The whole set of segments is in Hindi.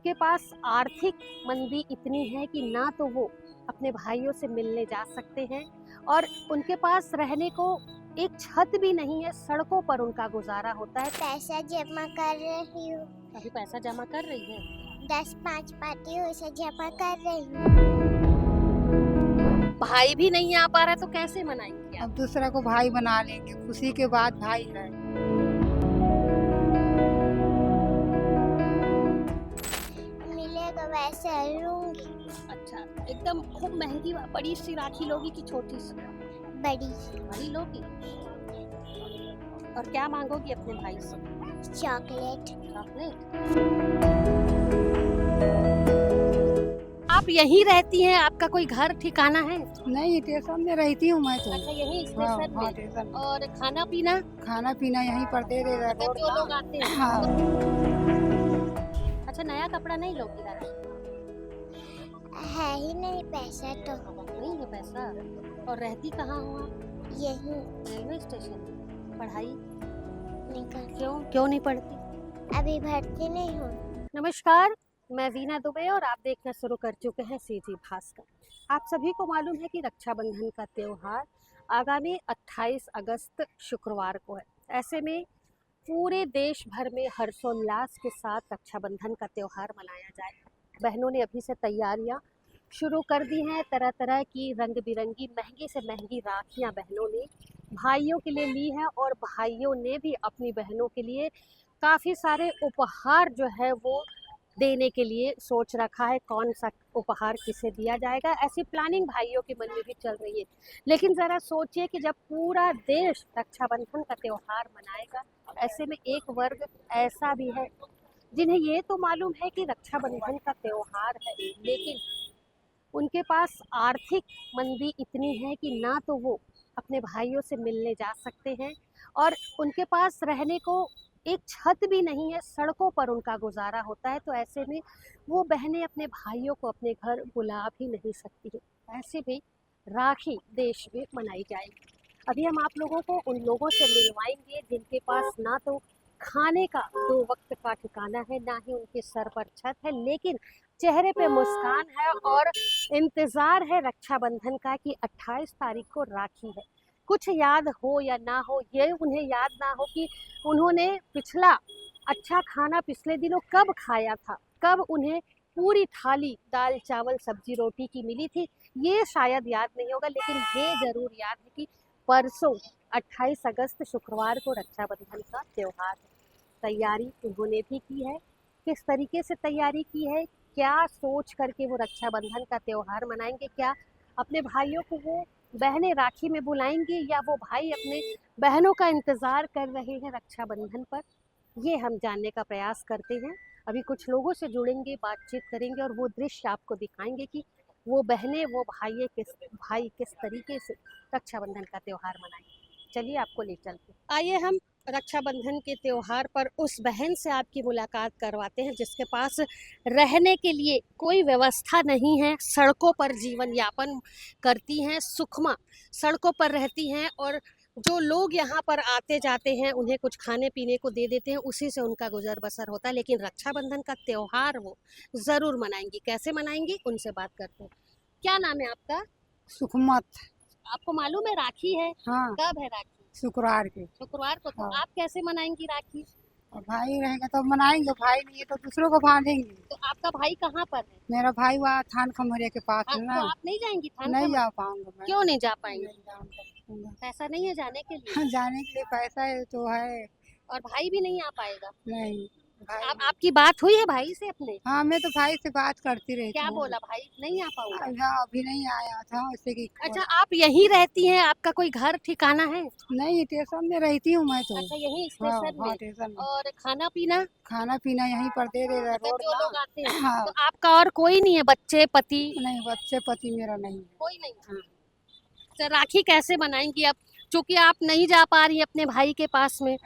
उनके पास आर्थिक मंदी इतनी है कि ना तो वो अपने भाइयों से मिलने जा सकते हैं और उनके पास रहने को एक छत भी नहीं है। सड़कों पर उनका गुजारा होता है। पैसा जमा कर रही हूँ। अभी पैसा जमा कर रही है। 10-5 पाती हूँ, उसे जमा कर रही हूँ। भाई भी नहीं आ पा रहा है तो कैसे मनाएंगे आप? अब दूसरा को भाई बना लेंगे, खुशी के बाद भाई है। मिलेगा वैसे लूंगी। अच्छा, एकदम खूब महंगी बड़ी सी राखी लोगी कि छोटी सी? बड़ी बड़ी लोगी। और क्या मांगोगी अपने भाई से? चॉकलेट। आप यहीं रहती हैं? आपका कोई घर ठिकाना है? नहीं, स्टेशन में रहती हूँ मैं तो। अच्छा, यहीं हाँ, स्टेशन में। स्टेशन में। और खाना पीना? खाना पीना यहीं पर दे दे रहा मतलब जो लोग आते हैं। हाँ। अच्छा, नया कपड़ा नहीं लोगी राखी? है ही नहीं पैसा तो। नहीं है पैसा। और रहती कहाँ हो आप? यही रेलवे स्टेशन में। पढ़ाई निकल। क्यों नहीं पढ़ती? अभी भर्ती नहीं हूँ। नमस्कार, मैं वीना दुबे और आप देखना शुरू कर चुके हैं सीजी भास्कर। आप सभी को मालूम है कि रक्षाबंधन का त्यौहार आगामी 28 अगस्त शुक्रवार को है। ऐसे में पूरे देश भर में हर्षोल्लास के साथ रक्षाबंधन का त्यौहार मनाया जाएगा। बहनों ने अभी से तैयारियां शुरू कर दी हैं। तरह तरह की रंग बिरंगी महंगी से महंगी राखियां बहनों ने भाइयों के लिए ली हैं और भाइयों ने भी अपनी बहनों के लिए काफ़ी सारे उपहार जो है वो देने के लिए सोच रखा है। कौन सा उपहार किसे दिया जाएगा, ऐसी प्लानिंग भाइयों के मन में भी चल रही है। लेकिन ज़रा सोचिए कि जब पूरा देश रक्षाबंधन का त्यौहार मनाएगा, ऐसे में एक वर्ग ऐसा भी है जिन्हें ये तो मालूम है कि रक्षाबंधन का त्यौहार है, लेकिन उनके पास आर्थिक मंदी इतनी है कि ना तो वो अपने भाइयों से मिलने जा सकते हैं और उनके पास रहने को एक छत भी नहीं है। सड़कों पर उनका गुजारा होता है। तो ऐसे में वो बहनें अपने भाइयों को अपने घर बुला भी नहीं सकती है। ऐसे में राखी देश में मनाई जाएगी। अभी हम आप लोगों को उन लोगों से मिलवाएंगे जिनके पास ना तो खाने का 2 वक्त का ठिकाना है, ना ही उनके सर पर छत है, लेकिन चेहरे पे मुस्कान है और इंतज़ार है रक्षाबंधन का कि 28 तारीख को राखी है। कुछ याद हो या ना हो, ये उन्हें याद ना हो कि उन्होंने पिछला अच्छा खाना पिछले दिनों कब खाया था, कब उन्हें पूरी थाली दाल चावल सब्जी रोटी की मिली थी, ये शायद याद नहीं होगा। लेकिन ये ज़रूर याद है कि परसों 28 अगस्त शुक्रवार को रक्षाबंधन का त्यौहार है। तैयारी उन्होंने भी की है। किस तरीके से तैयारी की है, क्या सोच करके वो रक्षाबंधन का त्यौहार मनाएंगे, क्या अपने भाइयों को वो बहनें राखी में बुलाएंगी या वो भाई अपने बहनों का इंतज़ार कर रहे हैं रक्षाबंधन पर, ये हम जानने का प्रयास करते हैं। अभी कुछ लोगों से जुड़ेंगे, बातचीत करेंगे और वो दृश्य आपको दिखाएंगे कि वो बहनें वो भाई किस तरीके से रक्षाबंधन का त्यौहार मनाएंगे। चलिए आपको ले चलते आइए हम रक्षाबंधन के त्यौहार पर उस बहन से आपकी मुलाकात करवाते हैं जिसके पास रहने के लिए कोई व्यवस्था नहीं है। सड़कों पर जीवन यापन करती हैं, सुखमा सड़कों पर रहती हैं और जो लोग यहाँ पर आते जाते हैं उन्हें कुछ खाने पीने को दे देते हैं, उसी से उनका गुजर बसर होता है। लेकिन रक्षाबंधन का त्यौहार वो ज़रूर मनाएंगी। कैसे मनाएंगी, उनसे बात करते हैं। क्या नाम है आपका? सुखमत। आपको मालूम है राखी है? हाँ, कब है राखी? शुक्रवार के। शुक्रवार को। तो हाँ। आप कैसे मनाएंगी राखी? और भाई रहेगा तो मनाएंगे, भाई नहीं है तो दूसरों को बांधेंगे। तो आपका भाई कहाँ पर है? मेरा भाई वहाँ थान खमरिया के पास है तो ना। आप नहीं जाएंगी थान नहीं खबर? जा पाऊंगा मैं। क्यों नहीं जा पाएंगे? नहीं जा पाऊंगा। पैसा नहीं है जाने के लिए? जाने के लिए पैसा है तो है। और भाई भी नहीं आ पाएगा? नहीं भाई आपकी बात हुई है भाई से अपने? हाँ, मैं तो भाई से बात करती रहती क्या हूँ। बोला भाई? नहीं आ पाऊंगा? हाँ, अभी नहीं आया था उससे कि अच्छा, आप यहीं रहती हैं? आपका कोई घर ठिकाना है? नहीं, स्टेशन में रहती हूँ मैं तो। अच्छा, यहीं हाँ, स्टेशन में। स्टेशन में। और खाना पीना? खाना पीना यहीं पर दे दे रहा मतलब जो लोग आते हैं। हाँ। तो आपका और कोई नहीं है, बच्चे पति? नहीं, बच्चे पति मेरा नहीं है। कोई नहीं। हाँ। तो राखी कैसे बनाएंगी अब, चूंकि आप नहीं जा पा रही अपने भाई के पास में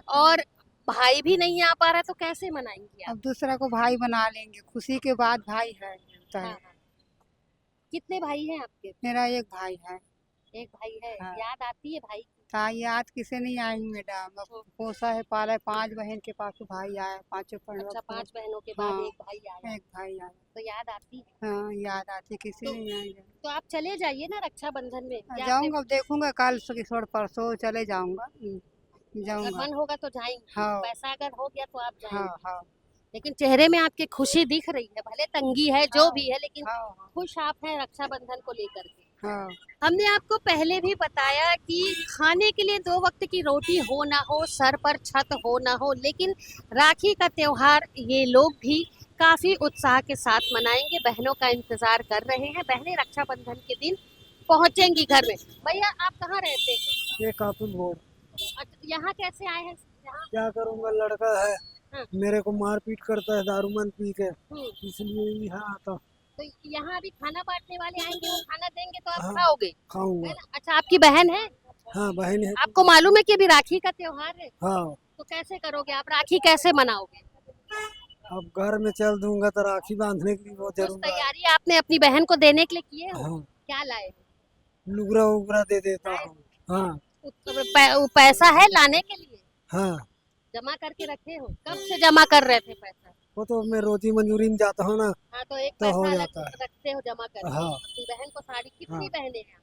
और भाई भी नहीं आ पा रहा है, तो कैसे मनाएंगी आप? अब दूसरा को भाई बना लेंगे, खुशी के बाद भाई है होता है। हाँ, हाँ। कितने भाई हैं आपके? मेरा एक भाई है। एक भाई है। हाँ। याद आती है भाई की? ताई याद किसे नहीं आएंगे मैडम, अब पोसा है पाला है, 5 बहन के पास भाई आए, पांचों अच्छा, पढ़वा 5 बहनों के बाद हाँ एक भाई आया, एक भाई आया। तो याद आती है। हाँ याद आती, किसी तो नहीं आएंगे। तो आप चले जाइए ना रक्षाबंधन में, क्या आपने जाऊंगा, अब देखूंगा कल से छोड़ परसों चले जाऊंगा। अगर जाऊंगा। मन होगा तो जाएंगे, हाँ पैसा अगर हो गया तो आप हाँ जाएंगे। हाँ लेकिन चेहरे में आपके खुशी दिख रही है, भले तंगी है जो हाँ भी है, लेकिन हाँ खुश आप हैं रक्षाबंधन को लेकर के। हाँ हमने आपको पहले भी बताया कि खाने के लिए 2 वक्त की रोटी हो ना हो, सर पर छत हो ना हो, लेकिन राखी का त्योहार ये लोग भी काफी उत्साह के साथ मनाएंगे, बहनों का इंतजार कर रहे हैं। बहनें रक्षाबंधन के दिन पहुंचेंगी घर में। भैया आप कहाँ रहते हैं? ये कातुल रोड। अच्छा, यहाँ कैसे आए हैं यहाँ? क्या करूंगा, लड़का है हाँ। मेरे को मारपीट करता है दारूमन पी के, हम्म, इसलिए यहाँ आता। तो यहाँ अभी खाना बांटने वाले आएंगे, वो खाना देंगे तो आप हाँ खाओगे, है खाऊंगा। ना? अच्छा, आपकी बहन है? हाँ बहन है। आपको मालूम है कि अभी राखी का त्योहार है, हाँ तो कैसे करोगे आप, राखी कैसे मनाओगे? अब घर में चल दूंगा तो राखी बांधने के लिए वो कुछ जरूंगा। तैयारी आपने अपनी बहन को देने के लिए किए हो? हाँ क्या लाए? लुगरा उगरा दे देता हूँ। हाँ पैसा है लाने के लिए? हाँ जमा करके रखे हो? कब से जमा कर रहे थे पैसा? वो तो मैं रोजी मंजूरी में जाता हूँ ना, हाँ, तो एक तो हो पैसा जाता है। रखते हो जमा करके। हाँ अपनी बहन को साड़ी, कितनी हाँ। बहनें हैं?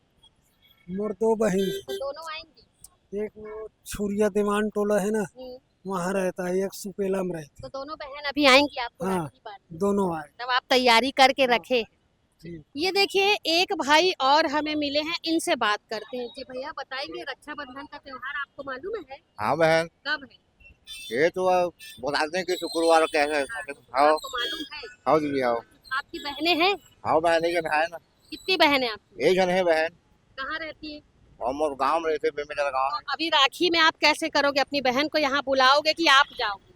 मोर 2 बहन, तो दोनों आएंगी? एक वो छुरिया दीवान टोला है ना, हम्म, वहाँ रहता है, एक सुपेला में रहती तो दोनों बहन अभी आएंगी आपको हाँ। राखी बांधने? दोनों आए। तब आप तैयारी करके हाँ। रखे। जी। ये देखिए, एक भाई और हमें मिले हैं, इनसे बात करते हैं। जी भैया बताएंगे, रक्षाबंधन का त्योहार आपको मालूम है? हाँ बहन, कब है? ये तो अब बताते हैं कि शुक्रवार कैसे। हाँ आपको मालूम है? हाँ दीदी हाँ। आपकी बहनें हैं? हाँ बहन एक जन है ना, कितनी बहनें आपकी? एक जन है बहन। कहाँ रहती है? हम और गाँव में रहते, बेमेजर गाँव तो अभी राखी में आप कैसे करोगे, अपनी बहन को यहाँ बुलाओगे कि आप जाओगे?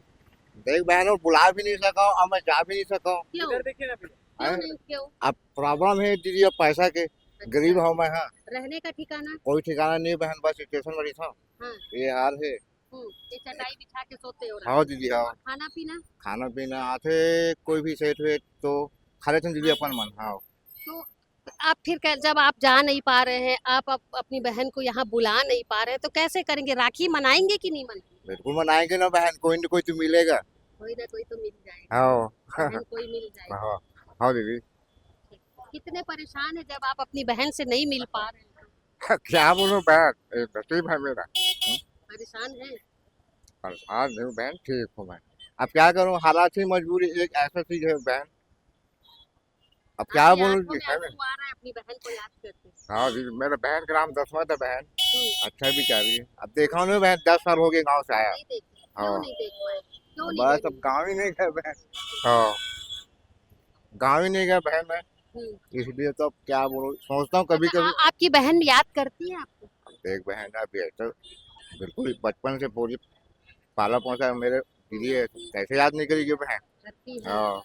है। देख बहन, और बुला भी नहीं सका और मैं जा भी नहीं सका। क्यों? क्यों नहीं, क्यों? अब प्रॉब्लम है दीदी, अब पैसा के गरीब हूँ मैं। हाँ रहने का ठिकाना? कोई ठिकाना नहीं बहन, बस स्टेशन पर ही था। हाँ। ये हाल है। ये चटाई बिछा के सोते हो? हाँ दीदी हाँ। खाना पीना? खाना पीना आते कोई भी सेठ वेठ तो खा लेते हैं दीदी अपन मन। हाँ तो आप फिर जब आप जा नहीं पा रहे हैं, आप अपनी बहन को यहाँ बुला नहीं पा रहे हैं, तो कैसे करेंगे? राखी मनाएंगे कि नहीं मनाएंगे? बिल्कुल मनाएंगे ना बहन, कोई न कोई तो मिलेगा। कोई ना कोई तो मिल जाएगा। हाँ बहन कोई मिल जाएगा। हाँ हाँ दीदी। कितने परेशान है जब आप अपनी बहन से नहीं मिल पा रहे हैं? क्या बोलूं बहन, ये नसीब है मेरा। परेशान है? परेशान नहीं बहन, ठीक हूँ मैं। अब क्या करूँ, हालात ही मजबूरी एक ऐसा चीज है बहन। अब क्या आपकी बोलूं आंखों जी में है। आंसू आ रहा है अपनी बहन को याद करके। हाँ जी, मेरे बहन का नाम दसवंत है बहन। हम्म, अच्छा भी चाहिए। अब देखा नहीं बहन, 10 साल हो गए गाँव से आया। नहीं देखी? क्यों हाँ नहीं देख पाए? क्यों नहीं बस गए? अब गाँव ही नहीं गए बहन। हाँ गाँव ही नहीं गया बहन मैं, हम्म। इसलिए तो अब क्या बोलूं, सोचता हूँ कभी अच्छा, कभी। आपकी बहन याद करती है आपको? देख बहन, अब ये तो बिल्कुल बचपन से पूरी पाला पहुंचा मेरे दीदी है, कैसे याद नहीं करेगी बहन। करती है? हाँ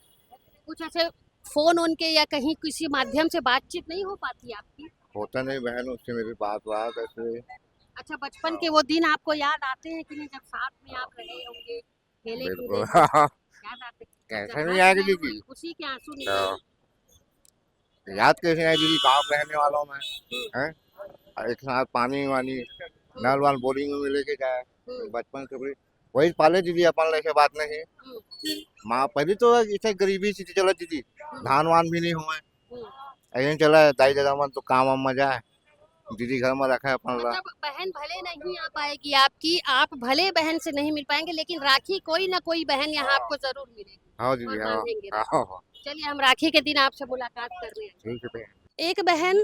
कुछ ऐसे फोन उनके या कहीं किसी माध्यम से बातचीत नहीं हो पाती आपकी? होता नहीं बहन, उससे मेरी बात ऐसे। अच्छा, बचपन के वो दिन आपको याद आते हैं कि नहीं, जब साथ में आप रहे होंगे, खेले कूदे बिल्कुल होंगे? याद आते? कैसे जब नहीं हाथ आएगी में दीदी। खुशी के आंसू हाँ, निकले? याद कैसे आएगी दीदी, गाँव में रहने वाला हूँ मैं। हैं एक साथ पानी वानी नल वाल बोरिंग में लेके जाए, बचपन से बड़ी वही पाले दीदी अपन, ऐसे बात नहीं। माँ पहले तो इसे गरीबी से चला दीदी, धान वान भी नहीं हुए, ऐसे चला दाई दादा मन तो काम वाम में जाए, दीदी घर में रखा है अपन ला। मतलब बहन भले नहीं आ पाएगी आपकी, आप भले बहन से नहीं मिल पाएंगे, लेकिन राखी कोई ना कोई बहन यहाँ आपको जरूर मिलेगी हाँ और दीदी हाँ बांधेंगे हाँ राखी। हाँ। चलिए, हम राखी के दिन आपसे मुलाकात कर रहे हैं। ठीक है बहन। एक बहन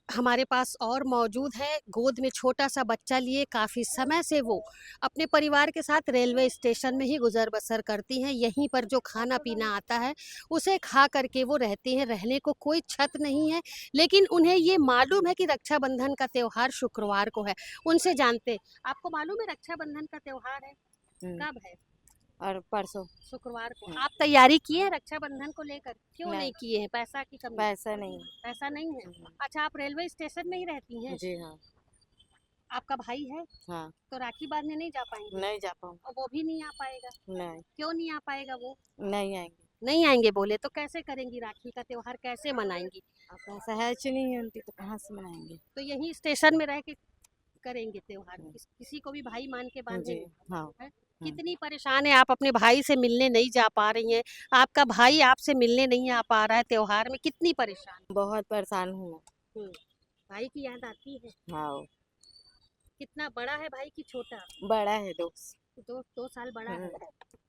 हमारे पास और मौजूद है, गोद में छोटा सा बच्चा लिए काफ़ी समय से वो अपने परिवार के साथ रेलवे स्टेशन में ही गुजर बसर करती हैं। यहीं पर जो खाना पीना आता है उसे खा करके वो रहती हैं, रहने को कोई छत नहीं है, लेकिन उन्हें ये मालूम है कि रक्षाबंधन का त्यौहार शुक्रवार को है। उनसे जानते, आपको मालूम है रक्षाबंधन का त्यौहार है? कब है? और परसों। शुक्रवार को। आप तैयारी किए हैं रक्षाबंधन को लेकर? क्यों नहीं। नहीं किए हैं? पैसा की कमी? पैसा नहीं। पैसा नहीं है? अच्छा, आप रेलवे स्टेशन में ही रहती हैं? जी हाँ। आपका भाई है? हाँ तो राखी बांधने नहीं जा पाएंगे? नहीं जा पाऊँ। और वो भी नहीं आ पाएगा? नहीं क्यों नहीं आ पाएगा वो? नहीं आएंगे। नहीं आएंगे बोले तो कैसे करेंगी राखी का त्योहार, कैसे मनाएंगी? अब पैसा है नहीं है उनकी तो कहाँ से मनाएंगे। तो यहीं स्टेशन में रह के करेंगे त्योहार, किसी को भी भाई मान के जी बांधेंगे। हाँ। कितनी परेशान है आप, अपने भाई से मिलने नहीं जा पा रही हैं, आपका भाई आपसे मिलने नहीं आ पा रहा है त्योहार में, कितनी परेशान? बहुत परेशान हूँ मैं। भाई की याद आती है? हाँ। कितना बड़ा है भाई की छोटा? बड़ा है दोस्त। 2 साल बड़ा है।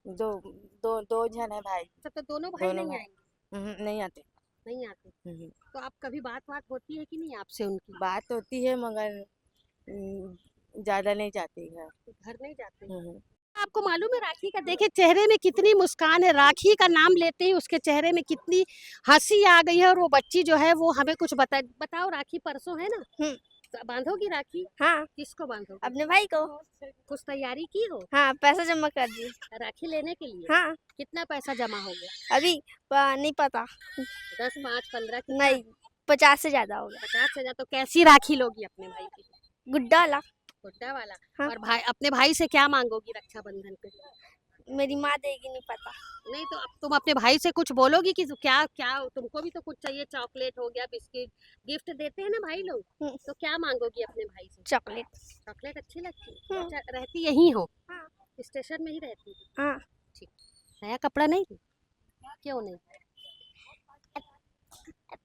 दो दो दो जन है भाई। तो दोनों भाई दोनों नहीं भाई। आएंगे? नहीं आते। नहीं आते। तो आप कभी बात होती है कि नहीं आपसे उनकी? बात होती है मगर ज्यादा नहीं जाती है। घर नहीं जाते? आपको मालूम है राखी का, देखिए चेहरे में कितनी मुस्कान है, राखी का नाम लेते ही उसके चेहरे में कितनी हंसी आ गई है। और वो बच्ची जो है वो हमें कुछ बताओ, राखी परसों है ना, तो बांधोगी राखी? हाँ, किसको बांधोगी? अपने भाई को। कुछ तैयारी की हो हाँ, पैसा जमा कर दी। राखी लेने के लिए? हाँ, कितना पैसा जमा हो गया? अभी नहीं पता। 10, 5, 15? नहीं, 50 से ज्यादा होगा। 50,000? तो कैसी राखी लोगी अपने भाई की? गुड्डा वाला। गुड्डा वाला। हाँ। और भाई, अपने भाई से क्या मांगोगी रक्षाबंधन पे? मेरी माँ देगी, नहीं पता। नहीं तो अब तुम अपने भाई से कुछ बोलोगी कि क्या क्या तुमको भी तो कुछ चाहिए, चॉकलेट हो गया, बिस्किट, गिफ्ट देते हैं ना भाई लोग, तो क्या मांगोगी अपने भाई से? चॉकलेट। चॉकलेट अच्छी लगती है? अच्छा, रहती यही हो? हाँ। स्टेशन में ही रहती है? हाँ। ठीक। नया कपड़ा नहीं? क्यों नहीं?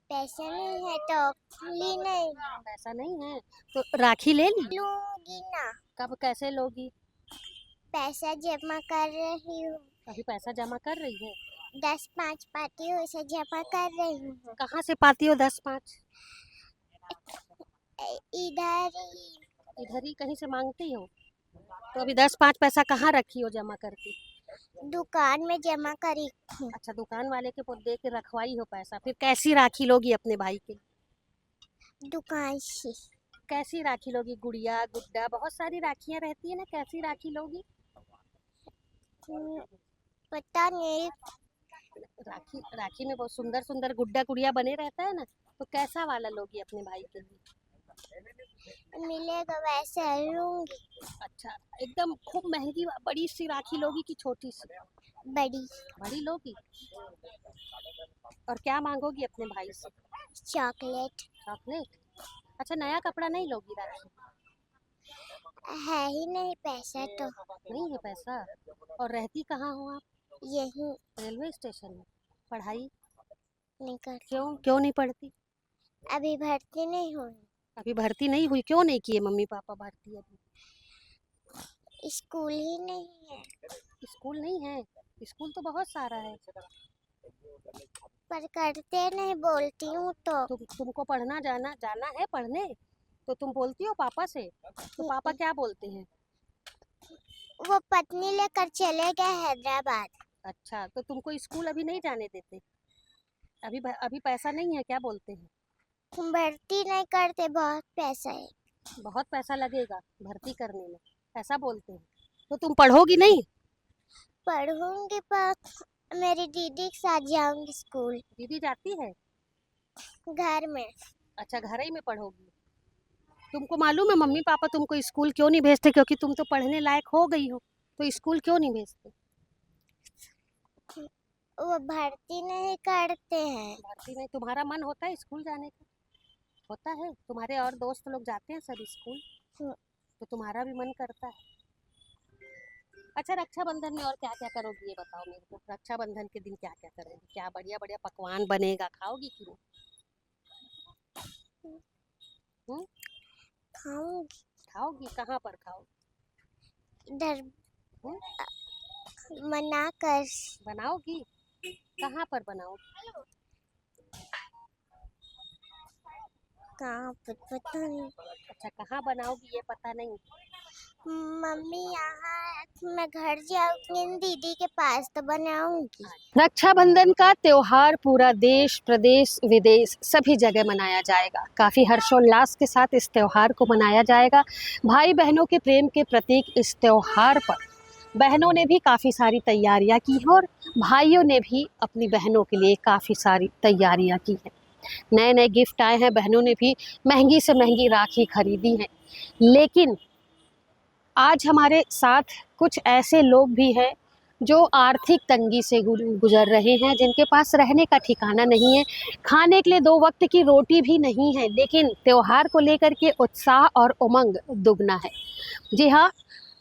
पैसे नहीं है तो ली नहीं। पैसा नहीं है तो राखी ले ली? लूंगी ना। कब, कैसे लोगी? पैसा जमा कर रही हूँ। अभी पैसा जमा कर रही है? 10-5 पाती हूँ, इसे जमा कर रही हूँ। कहाँ से पाती हो 10-5? इधर ही। इधर ही कहीं से मांगती हो? तो अभी 10-5 पैसा कहाँ रखी हो जमा करके? दुकान में जमा करी। अच्छा, दुकान वाले के दे के रखवाई हो पैसा, फिर कैसी राखी लोगी अपने भाई के? दुकान से। कैसी राखी लोगी? गुड़िया, गुड्डा, बहुत सारी राखियां रहती है ना, कैसी राखी लोगी? पता नहीं। राखी में बहुत सुंदर सुंदर गुड्डा गुड़िया बने रहता है ना, तो कैसा वाला लोगी अपने भाई के लिए? मिलेगा वैसे लूंगी। अच्छा, एकदम खूब महंगी बड़ी सी राखी लोगी कि छोटी सी? बड़ी। बड़ी लोगी। और क्या मांगोगी अपने भाई से? चॉकलेट। चॉकलेट? अच्छा, नया कपड़ा नहीं लोगी राखी? है ही नहीं पैसा तो। नहीं है पैसा? और रहती कहाँ हो आप? यही। रेलवे स्टेशन में। पढ़ाई नहीं कर। क्यों नहीं पढ़ती? अभी भर्ती नहीं हुई। अभी भर्ती नहीं हुई? क्यों नहीं किए मम्मी पापा भर्ती अभी? स्कूल ही नहीं है। स्कूल नहीं है? स्कूल तो बहुत सारा है। पर करते नहीं, बोलती हूँ तो। तुमको पढ़ना जाना है पढ़ने, तो तुम बोलती हो पापा से? तो पापा क्या बोलते हैं? वो पत्नी लेकर चले गए हैदराबाद। अच्छा, तो तुमको स्कूल अभी नहीं जाने देते? अभी पैसा नहीं है, क्या बोलते हैं? भर्ती नहीं करते, बहुत पैसा है। बहुत पैसा लगेगा भर्ती करने में, ऐसा बोलते हैं? तो तुम पढ़ोगी नहीं? पढ़ूंगी पर मेरी दीदी के साथ जाऊंगी स्कूल। दीदी जाती है घर में। अच्छा, घर ही में पढ़ोगी? तुमको मालूम है मम्मी पापा तुमको स्कूल क्यों नहीं भेजते? क्योंकि तुम तो पढ़ने लायक हो गई हो, तो स्कूल क्यों नहीं भेजते? वो भर्ती नहीं करते हैं। भर्ती नहीं? तुम्हारा मन होता है स्कूल जाने का? होता है? तुम्हारे और दोस्त लोग जाते हैं सब स्कूल, तो तुम्हारा भी मन करता है? अच्छा, रक्षाबंधन में और क्या क्या करोगी ये बताओ मेरे को। रक्षाबंधन के दिन क्या क्या करोगी? क्या बढ़िया बढ़िया पकवान बनेगा, खाओगी कि नहीं? खाऊंगी। खाओगी? कहाँ पर खाओगी? इधर मना कर। बनाओगी? कहाँ पर बनाओगी? कहाँ पर पता नहीं। अच्छा, कहाँ बनाओगी ये पता नहीं? मम्मी यहाँ मैं घर जाऊंगी दीदी के पास तो बनाऊंगी। रक्षाबंधन का त्योहार पूरा देश, प्रदेश, विदेश सभी जगह मनाया जाएगा। काफ़ी हर्षोल्लास के साथ इस त्योहार को मनाया जाएगा। भाई बहनों के प्रेम के प्रतीक इस त्योहार पर बहनों ने भी काफ़ी सारी तैयारियां की हैं और भाइयों ने भी अपनी बहनों के लिए काफ़ी सारी तैयारियां की हैं। नए नए गिफ्ट आए हैं, बहनों ने भी महंगी से महंगी राखी खरीदी है। लेकिन आज हमारे साथ कुछ ऐसे लोग भी हैं जो आर्थिक तंगी से गुजर रहे हैं, जिनके पास रहने का ठिकाना नहीं है, खाने के लिए 2 वक्त की रोटी भी नहीं है, लेकिन त्योहार को लेकर के उत्साह और उमंग दुगना है। जी हाँ,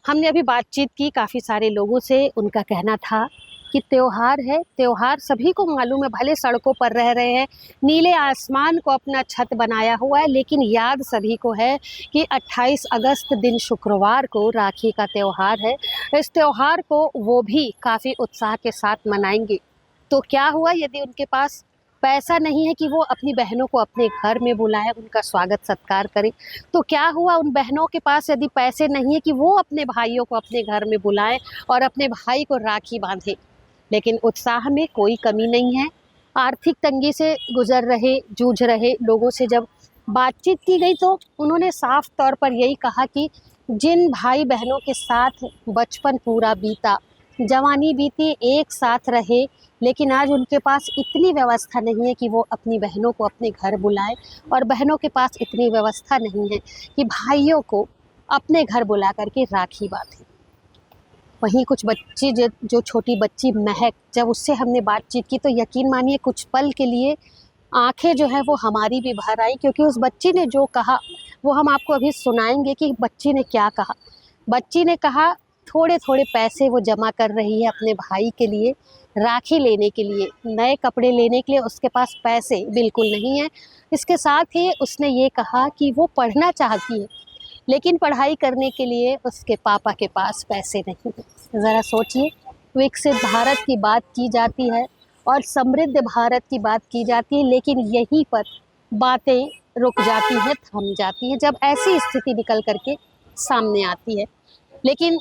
हमने अभी बातचीत की काफ़ी सारे लोगों से। उनका कहना था कि त्योहार है, त्योहार सभी को मालूम है, भले सड़कों पर रह रहे हैं, नीले आसमान को अपना छत बनाया हुआ है, लेकिन याद सभी को है कि 28 अगस्त दिन शुक्रवार को राखी का त्यौहार है। इस त्यौहार को वो भी काफ़ी उत्साह के साथ मनाएंगे। तो क्या हुआ यदि उनके पास पैसा नहीं है कि वो अपनी बहनों को अपने घर में बुलाएं, उनका स्वागत सत्कार करें? तो क्या हुआ उन बहनों के पास यदि पैसे नहीं है कि वो अपने भाइयों को अपने घर में बुलाएं और अपने भाई को राखी बांधें? लेकिन उत्साह में कोई कमी नहीं है। आर्थिक तंगी से गुजर रहे, जूझ रहे लोगों से जब बातचीत की गई तो उन्होंने साफ तौर पर यही कहा कि जिन भाई बहनों के साथ बचपन पूरा बीता, जवानी बीती, एक साथ रहे, लेकिन आज उनके पास इतनी व्यवस्था नहीं है कि वो अपनी बहनों को अपने घर बुलाएं, और बहनों के पास इतनी व्यवस्था नहीं है कि भाइयों को अपने घर बुला करके राखी बांधें। वहीं कुछ बच्ची जो छोटी बच्ची महक, जब उससे हमने बातचीत की तो यकीन मानिए कुछ पल के लिए आंखें जो है वो हमारी भी भर आई, क्योंकि उस बच्ची ने जो कहा वो हम आपको अभी सुनाएंगे कि बच्ची ने क्या कहा। बच्ची ने कहा थोड़े थोड़े पैसे वो जमा कर रही है अपने भाई के लिए, राखी लेने के लिए, नए कपड़े लेने के लिए उसके पास पैसे बिल्कुल नहीं है। इसके साथ ही उसने ये कहा कि वो पढ़ना चाहती है, लेकिन पढ़ाई करने के लिए उसके पापा के पास पैसे नहीं हैं। ज़रा सोचिए, विकसित भारत की बात की जाती है और समृद्ध भारत की बात की जाती है, लेकिन यहीं पर बातें रुक जाती हैं, थम जाती हैं जब ऐसी स्थिति निकल करके सामने आती है। लेकिन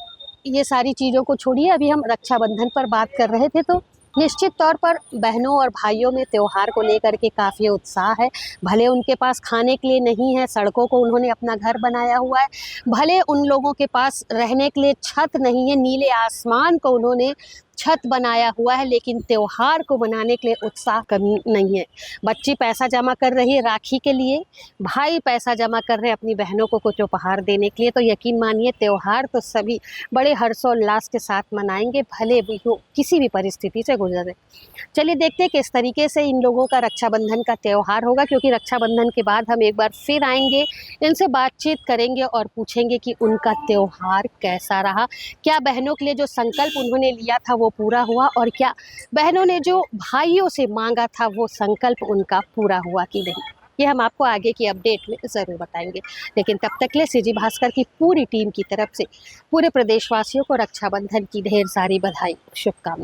ये सारी चीज़ों को छोड़िए, अभी हम रक्षाबंधन पर बात कर रहे थे तो निश्चित तौर पर बहनों और भाइयों में त्यौहार को लेकर के काफ़ी उत्साह है। भले उनके पास खाने के लिए नहीं है, सड़कों को उन्होंने अपना घर बनाया हुआ है, भले उन लोगों के पास रहने के लिए छत नहीं है, नीले आसमान को उन्होंने छत बनाया हुआ है, लेकिन त्यौहार को मनाने के लिए उत्साह कमी नहीं है। बच्ची पैसा जमा कर रही है राखी के लिए, भाई पैसा जमा कर रहे हैं अपनी बहनों को कुछ उपहार देने के लिए। तो यकीन मानिए त्यौहार तो सभी बड़े हर्षोल्लास के साथ मनाएंगे, भले भी हो किसी भी परिस्थिति से गुजरे। चलिए देखते हैं किस तरीके से इन लोगों का रक्षाबंधन का त्यौहार होगा, क्योंकि रक्षाबंधन के बाद हम एक बार फिर आएंगे, इनसे बातचीत करेंगे और पूछेंगे कि उनका त्यौहार कैसा रहा, क्या बहनों के लिए जो संकल्प उन्होंने लिया था वो पूरा हुआ, और क्या बहनों ने जो भाइयों से मांगा था वो संकल्प उनका पूरा हुआ कि नहीं। ये हम आपको आगे की अपडेट में ज़रूर बताएंगे। लेकिन तब तक के लिए सीजी भास्कर की पूरी टीम की तरफ से पूरे प्रदेशवासियों को रक्षाबंधन की ढेर सारी बधाई, शुभकामनाएं।